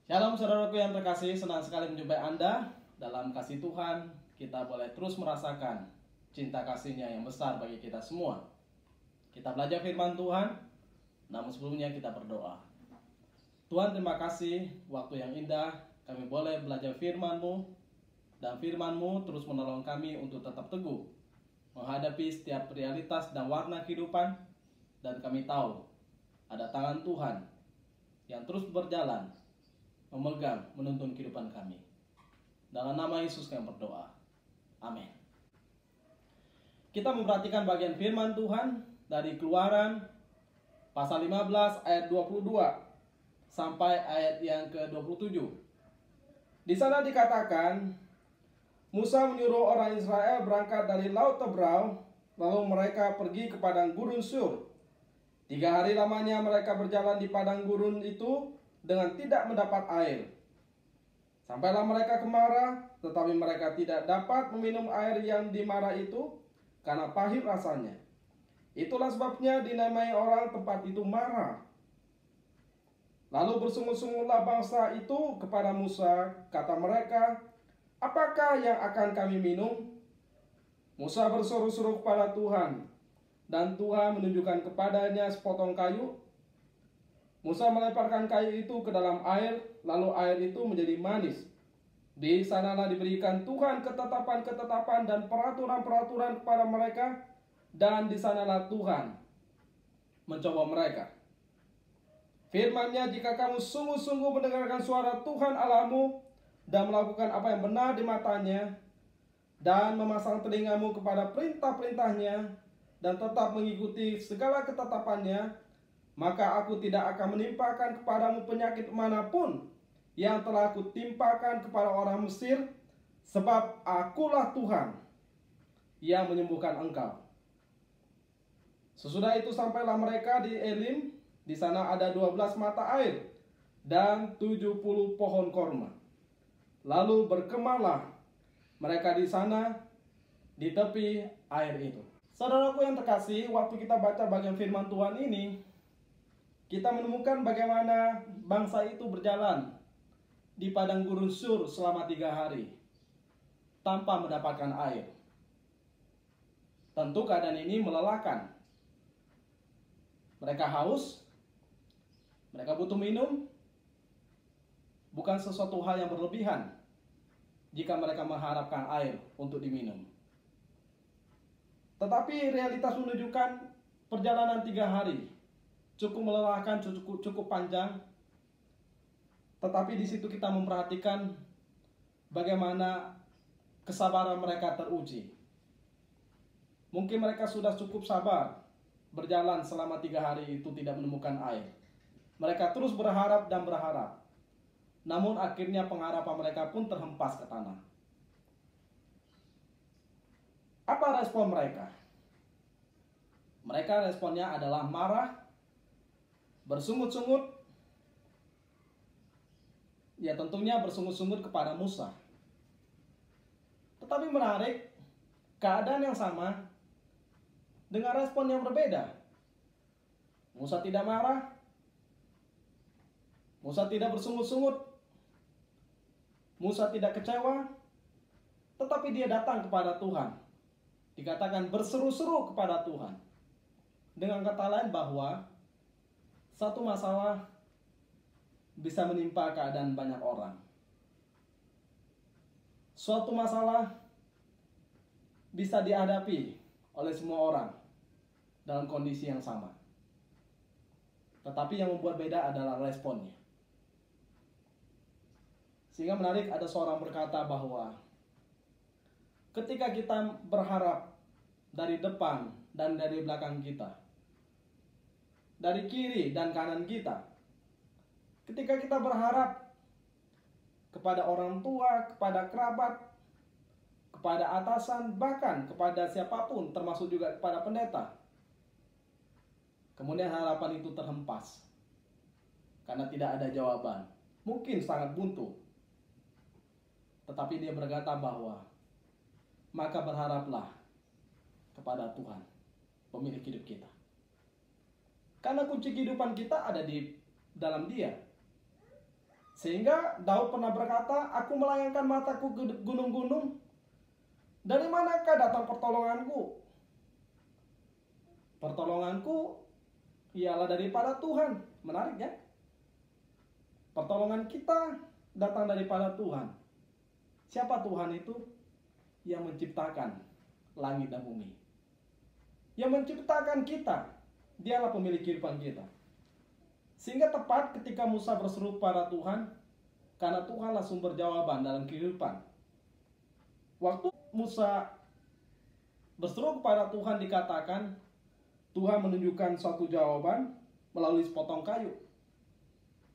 Shalom saudaraku yang terkasih, senang sekali menjumpai Anda. Dalam kasih Tuhan, kita boleh terus merasakan cinta kasih-Nya yang besar bagi kita semua. Kita belajar firman Tuhan, namun sebelumnya kita berdoa. Tuhan, terima kasih waktu yang indah kami boleh belajar firman-Mu, dan firman-Mu terus menolong kami untuk tetap teguh menghadapi setiap realitas dan warna kehidupan. Dan kami tahu ada tangan Tuhan yang terus berjalan memegang, menuntun kehidupan kami. Dalam nama Yesus kami berdoa. Amin. Kita memperhatikan bagian firman Tuhan dari Keluaran pasal 15 ayat 22 sampai ayat yang ke-27. Di sana dikatakan, Musa menyuruh orang Israel berangkat dari Laut Tebrau, lalu mereka pergi ke padang gurun Sur. 3 hari lamanya mereka berjalan di padang gurun itu dengan tidak mendapat air. Sampailah mereka ke Marah, tetapi mereka tidak dapat meminum air yang di Marah itu karena pahit rasanya. Itulah sebabnya dinamai orang tempat itu Marah. Lalu bersungut-sungutlah bangsa itu kepada Musa, kata mereka, "Apakah yang akan kami minum?" Musa berseru-seru kepada Tuhan, dan Tuhan menunjukkan kepadanya sepotong kayu. Musa melemparkan kayu itu ke dalam air, lalu air itu menjadi manis. Di sanalah diberikan Tuhan ketetapan-ketetapan dan peraturan-peraturan kepada mereka, dan di sanalah Tuhan mencoba mereka. Firman-Nya, jika kamu sungguh-sungguh mendengarkan suara Tuhan Allahmu dan melakukan apa yang benar di matanya, dan memasang telingamu kepada perintah-perintahnya, dan tetap mengikuti segala ketetapannya, maka aku tidak akan menimpakan kepadamu penyakit manapun yang telah aku timpakan kepada orang Mesir, sebab akulah Tuhan yang menyembuhkan engkau. Sesudah itu sampailah mereka di Elim. Di sana ada 12 mata air dan 70 pohon korma. Lalu berkemahlah mereka di sana di tepi air itu. Saudaraku yang terkasih, waktu kita baca bagian firman Tuhan ini, kita menemukan bagaimana bangsa itu berjalan di padang gurun Sur selama 3 hari tanpa mendapatkan air. Tentu keadaan ini melelahkan. Mereka haus, mereka butuh minum. Bukan sesuatu hal yang berlebihan jika mereka mengharapkan air untuk diminum. Tetapi realitas menunjukkan perjalanan 3 hari cukup melelahkan, cukup panjang. Tetapi di situ kita memperhatikan bagaimana kesabaran mereka teruji. Mungkin mereka sudah cukup sabar berjalan selama 3 hari itu tidak menemukan air. Mereka terus berharap dan berharap. Namun akhirnya pengharapan mereka pun terhempas ke tanah. Apa respon mereka? Mereka responnya adalah marah, bersungut-sungut, ya tentunya bersungut-sungut kepada Musa. Tetapi menarik, keadaan yang sama dengan respon yang berbeda. Musa tidak marah, Musa tidak bersungut-sungut, Musa tidak kecewa, tetapi dia datang kepada Tuhan. Dikatakan berseru-seru kepada Tuhan. Dengan kata lain bahwa satu masalah bisa menimpa keadaan banyak orang. Suatu masalah bisa dihadapi oleh semua orang dalam kondisi yang sama. Tetapi yang membuat beda adalah responnya. Sehingga menarik, ada seorang berkata bahwa ketika kita berharap dari depan dan dari belakang kita, dari kiri dan kanan kita, ketika kita berharap kepada orang tua, kepada kerabat, kepada atasan, bahkan kepada siapapun, termasuk juga kepada pendeta, kemudian harapan itu terhempas karena tidak ada jawaban, mungkin sangat buntu. Tetapi dia berkata bahwa maka berharaplah kepada Tuhan, pemilik hidup kita. Karena kunci kehidupan kita ada di dalam Dia. Sehingga Daud pernah berkata, aku melayangkan mataku ke gunung-gunung, dari manakah datang pertolonganku? Pertolonganku ialah daripada Tuhan. Menarik ya? Pertolongan kita datang daripada Tuhan. Siapa Tuhan itu? Yang menciptakan langit dan bumi. Yang menciptakan kita. Dialah pemilik kehidupan kita. Sehingga tepat ketika Musa berseru pada Tuhan, karena Tuhanlah sumber jawaban dalam kehidupan. Waktu Musa berseru kepada Tuhan, dikatakan Tuhan menunjukkan suatu jawaban melalui sepotong kayu.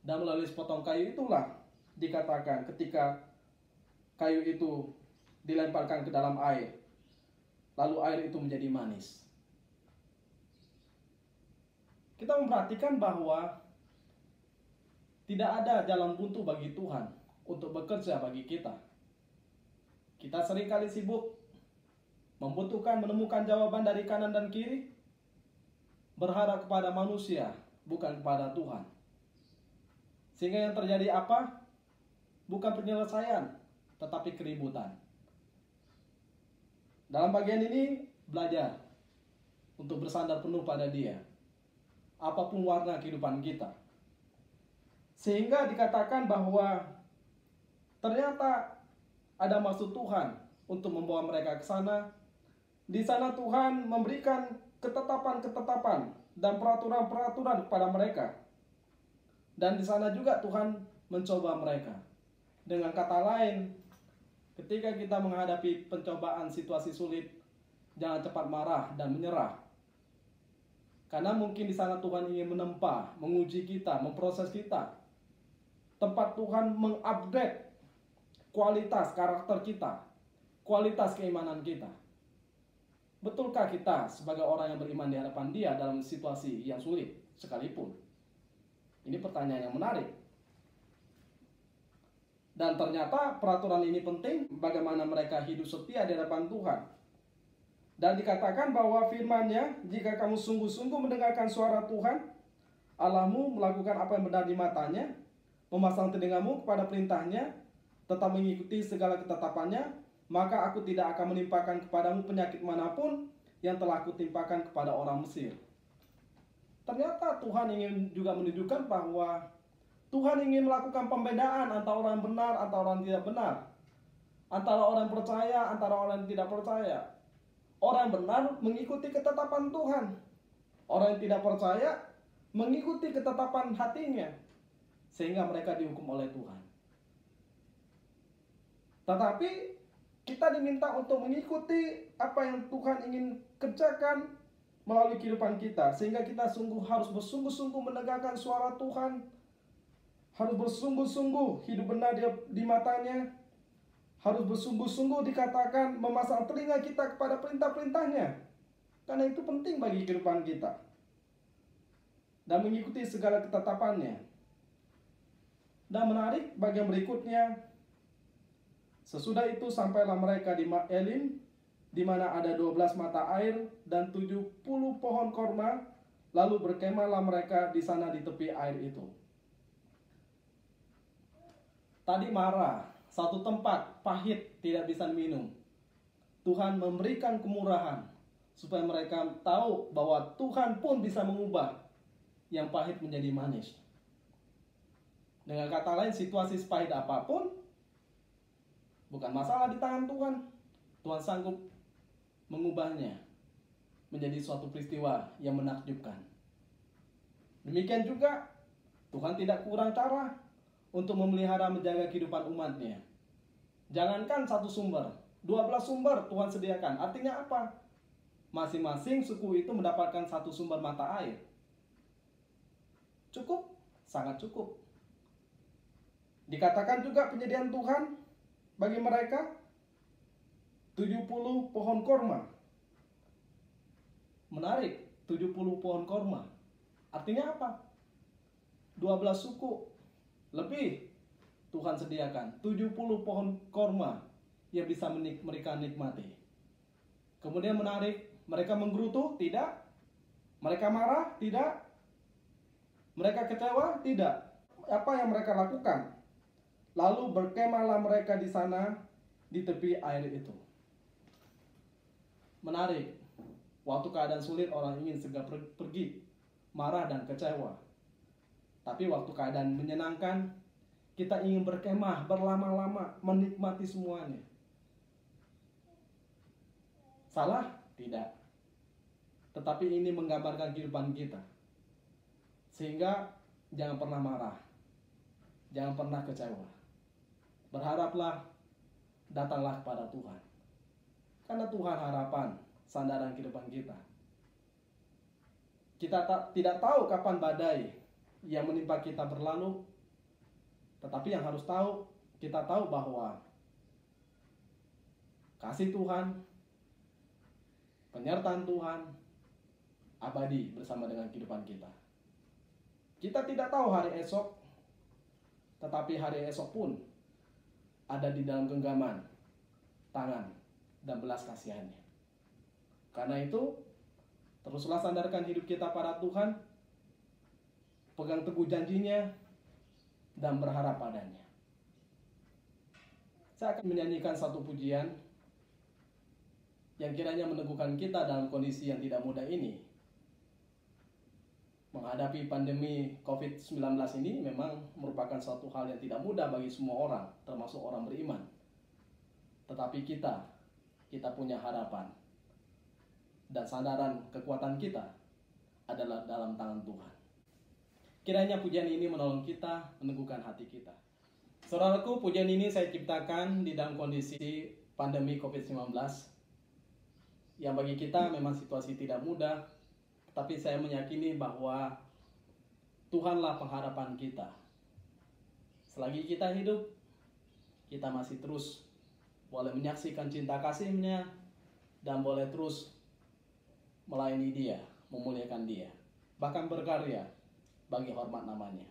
Dan melalui sepotong kayu itulah dikatakan ketika kayu itu dilemparkan ke dalam air, lalu air itu menjadi manis. Kita memperhatikan bahwa tidak ada jalan buntu bagi Tuhan untuk bekerja bagi kita. Kita seringkali sibuk membutuhkan menemukan jawaban dari kanan dan kiri, berharap kepada manusia, bukan kepada Tuhan. Sehingga yang terjadi apa? Bukan penyelesaian, tetapi keributan. Dalam bagian ini, belajar untuk bersandar penuh pada Dia, apapun warna kehidupan kita. Sehingga dikatakan bahwa ternyata ada maksud Tuhan untuk membawa mereka ke sana. Di sana Tuhan memberikan ketetapan-ketetapan dan peraturan-peraturan kepada mereka. Dan di sana juga Tuhan mencoba mereka. Dengan kata lain, ketika kita menghadapi pencobaan situasi sulit, jangan cepat marah dan menyerah. Karena mungkin di sana Tuhan ingin menempa, menguji kita, memproses kita. Tempat Tuhan mengupgrade kualitas karakter kita, kualitas keimanan kita. Betulkah kita sebagai orang yang beriman di hadapan Dia dalam situasi yang sulit sekalipun? Ini pertanyaan yang menarik. Dan ternyata peraturan ini penting bagaimana mereka hidup setia di hadapan Tuhan. Dan dikatakan bahwa firman-Nya, jika kamu sungguh-sungguh mendengarkan suara Tuhan Allahmu, melakukan apa yang benar di matanya, memasang telingamu kepada perintah-Nya, tetap mengikuti segala ketetapan-Nya, maka aku tidak akan menimpakan kepadamu penyakit manapun yang telah kutimpakan kepada orang Mesir. Ternyata Tuhan ingin juga menunjukkan bahwa Tuhan ingin melakukan pembedaan antara orang benar, antara orang tidak benar, antara orang percaya, antara orang tidak percaya. Orang benar mengikuti ketetapan Tuhan, orang yang tidak percaya mengikuti ketetapan hatinya, sehingga mereka dihukum oleh Tuhan. Tetapi kita diminta untuk mengikuti apa yang Tuhan ingin kerjakan melalui kehidupan kita, sehingga kita harus bersungguh-sungguh mendengarkan suara Tuhan, harus bersungguh-sungguh hidup benar di matanya, harus bersungguh-sungguh dikatakan memasang telinga kita kepada perintah-perintahnya, karena itu penting bagi kehidupan kita, dan mengikuti segala ketetapannya. Dan menarik bagian berikutnya, sesudah itu sampailah mereka di Elim, di mana ada 12 mata air dan 70 pohon korma, lalu berkemahlah mereka di sana di tepi air itu. Tadi marah, satu tempat pahit tidak bisa minum. Tuhan memberikan kemurahan supaya mereka tahu bahwa Tuhan pun bisa mengubah yang pahit menjadi manis. Dengan kata lain, situasi sepahit apapun bukan masalah di tangan Tuhan. Tuhan sanggup mengubahnya menjadi suatu peristiwa yang menakjubkan. Demikian juga Tuhan tidak kurang cara untuk memelihara menjaga kehidupan umatnya. Jangankan satu sumber, 12 sumber Tuhan sediakan. Artinya apa? Masing-masing suku itu mendapatkan satu sumber mata air. Cukup? Sangat cukup. Dikatakan juga penyediaan Tuhan bagi mereka 70 pohon korma. Menarik, 70 pohon korma. Artinya apa? 12 suku lebih Tuhan sediakan 70 pohon korma yang bisa mereka nikmati. Kemudian menarik, mereka menggerutu? Tidak. Mereka marah? Tidak. Mereka kecewa? Tidak. Apa yang mereka lakukan? Lalu berkemahlah mereka di sana di tepi air itu. Menarik, waktu keadaan sulit orang ingin segera pergi, marah dan kecewa. Tapi waktu keadaan menyenangkan, kita ingin berkemah berlama-lama, menikmati semuanya. Salah? Tidak. Tetapi ini menggambarkan kehidupan kita. Sehingga jangan pernah marah, jangan pernah kecewa. Berharaplah, datanglah kepada Tuhan. Karena Tuhan harapan, sandaran kehidupan kita. Kita tidak tahu kapan badai yang menimpa kita berlalu. Tetapi yang harus tahu, kita tahu bahwa kasih Tuhan, penyertaan Tuhan, abadi bersama dengan kehidupan kita. Kita tidak tahu hari esok, tetapi hari esok pun ada di dalam genggaman tangan dan belas kasihannya. Karena itu, teruslah sandarkan hidup kita pada Tuhan, pegang teguh janjinya, dan berharap padanya. Saya akan menyanyikan satu pujian yang kiranya meneguhkan kita dalam kondisi yang tidak mudah ini. Menghadapi pandemi COVID-19 ini memang merupakan suatu hal yang tidak mudah bagi semua orang, termasuk orang beriman. Tetapi kita punya harapan. Dan sandaran kekuatan kita adalah dalam tangan Tuhan. Kiranya pujian ini menolong kita, meneguhkan hati kita. Saudaraku, pujian ini saya ciptakan di dalam kondisi pandemi COVID-19. Yang bagi kita memang situasi tidak mudah, tapi saya meyakini bahwa Tuhanlah pengharapan kita. Selagi kita hidup, kita masih terus boleh menyaksikan cinta kasih-Nya dan boleh terus melayani Dia, memuliakan Dia, bahkan berkarya bagi hormat nama-Nya.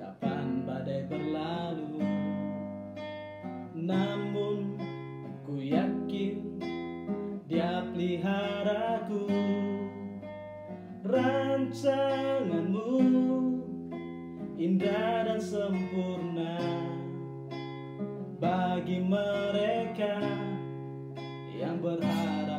Kapan badai berlalu, namun ku yakin Dia peliharaku. Rancanganmu indah dan sempurna bagi mereka yang berharap